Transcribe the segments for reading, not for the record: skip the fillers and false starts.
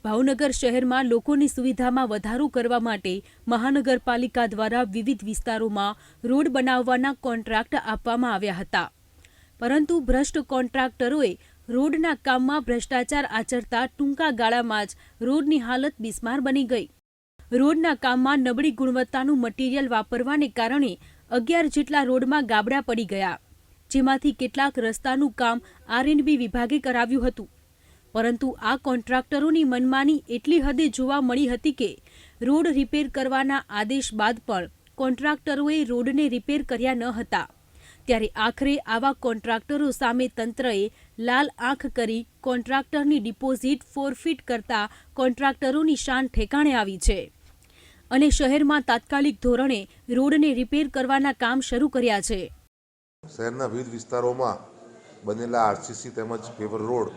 ભાવનગર શહેરમાં લોકોની સુવિધામાં વધારો કરવા માટે મહાનગરપાલિકા દ્વારા વિવિધ વિસ્તારોમાં રોડ બનાવવાના કોન્ટ્રાક્ટ આપવામાં આવ્યા હતા, પરંતુ ભ્રષ્ટ કોન્ટ્રાક્ટરોએ રોડના કામમાં ભ્રષ્ટાચાર આચરતા ટૂંકા ગાળામાં જ રોડની હાલત બિસ્માર બની ગઈ। રોડના કામમાં નબળી ગુણવત્તાનું મટીરીયલ વાપરવાને કારણે 11 જેટલા રોડમાં ગાબડા પડી ગયા, જેમાંથી કેટલાક રસ્તાનું કામ R&B વિભાગે કરાવ્યું હતું, પરંતુ આ કોન્ટ્રાક્ટરોની મનમાની એટલી હદે જોવા મળી હતી કે રોડ રિપેર કરવાના આદેશ બાદ પણ કોન્ટ્રાક્ટરોએ રોડને રિપેર કર્યા ન હતા। ત્યારે આખરે આવા કોન્ટ્રાક્ટરો સામે તંત્રએ લાલ આંખ કરી કોન્ટ્રાક્ટરની ડિપોઝિટ ફોરફીટ કરતા કોન્ટ્રાક્ટરોની શાન ઠેકાણે આવી છે અને શહેરમાં તાત્કાલિક ધોરણે રોડને રિપેર કરવાના કામ શરૂ કર્યા છે। શહેરના વિવિધ વિસ્તારોમાં બનેલા આરસીસી તેમજ પેવર રોડ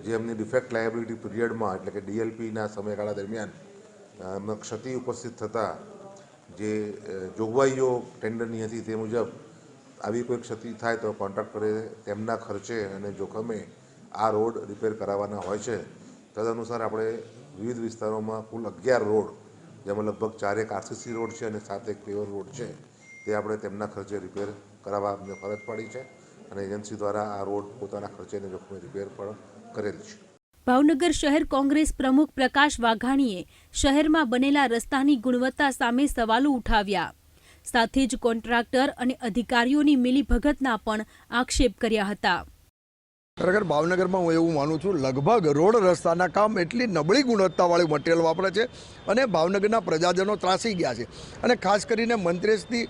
જે એમની ડિફેક્ટ લાયબિલિટી પીરિયડમાં એટલે કે ડીએલપીના સમયગાળા દરમિયાન ક્ષતિ ઉપસ્થિત થતાં જે જોગવાઈઓ ટેન્ડરની હતી તે મુજબ આવી કોઈ ક્ષતિ થાય તો કોન્ટ્રાક્ટરે તેમના ખર્ચે અને જોખમે આ રોડ રિપેર કરાવવાના હોય છે। તદનુસાર આપણે વિવિધ વિસ્તારોમાં કુલ 11 રોડ, જેમાં લગભગ 4 આરસીસી રોડ છે અને 7 પેવર રોડ છે, તે આપણે તેમના ખર્ચે રિપેર કરાવવા અમને ફરજ પડી છે અને એજન્સી દ્વારા આ રોડ પોતાના ખર્ચે અને જોખમે રિપેર પણ કરેલ છે। ભાવનગર શહેર કોંગ્રેસ પ્રમુખ પ્રકાશ વાઘાણીએ શહેરમાં બનેલા રસ્તાની ગુણવત્તા સામે સવાલો ઉઠાવ્યા, સાથે જ કોન્ટ્રાક્ટર અને અધિકારીઓની મિલીભગતના પણ આક્ષેપ કર્યા હતા। ખરેખર ભાવનગરમાં હું એવું માનું છું, લગભગ રોડ રસ્તાના કામ એટલી નબળી ગુણવત્તાવાળું મટીરિયલ વાપરે છે અને ભાવનગરના પ્રજાજનો ત્રાસી ગયા છે। અને ખાસ કરીને મંત્રેશથી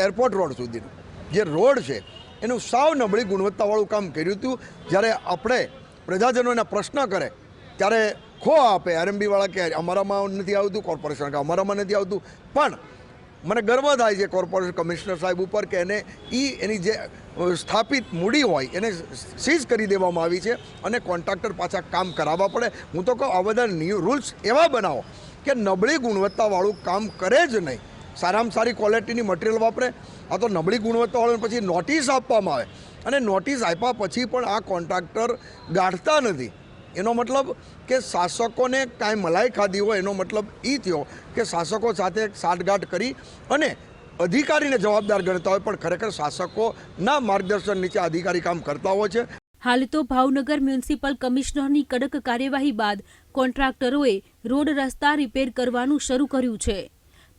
એરપોર્ટ રોડ સુધીનું જે રોડ છે એનું સાવ નબળી ગુણવત્તાવાળું કામ કર્યું હતું। જ્યારે આપણે પ્રજાજનોને પ્રશ્ન કરે ત્યારે ખો આપે R&B વાળા કે અમારામાં નથી આવતું, કોર્પોરેશન કે અમારામાં નથી આવતું, પણ મને ગર્વ થાય છે કોર્પોરેશન કમિશનર સાહેબ ઉપર કે એની જે સ્થાપિત મૂડી હોય એને સીઝ કરી દેવામાં આવી છે અને કોન્ટ્રાક્ટર પાછા કામ કરાવવા પડે। હું તો કહું આ બધા રૂલ્સ એવા બનાવો કે નબળી ગુણવત્તાવાળું કામ કરે જ નહીં, સારામાં સારી ક્વોલિટીની મટીરિયલ વાપરે। આ તો નબળી ગુણવત્તાવાળાને પછી નોટિસ આપવામાં આવે અને નોટિસ આપ્યા પછી પણ આ કોન્ટ્રાક્ટર ગાંઠતા નથી। એનો મતલબ કે શાસકોને કાંઈ મલાઈ ખાધી હોય, એનો મતલબ એ થયો કે શાસકો સાથે સાઠગાંઠ કરી અને અધિકારીને જવાબદાર ગણતા હોય, પણ ખરેખર શાસકોના માર્ગદર્શન નીચે અધિકારી કામ કરતા હોય છે। હાલ તો ભાવનગર મ્યુનિસિપલ કમિશનરની કડક કાર્યવાહી બાદ કોન્ટ્રાક્ટરોએ રોડ રસ્તા રિપેર કરવાનું શરૂ કર્યું છે,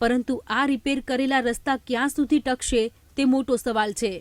પરંતુ આ રિપેર કરેલા રસ્તા ક્યાં સુધી ટકશે તે મોટો સવાલ છે।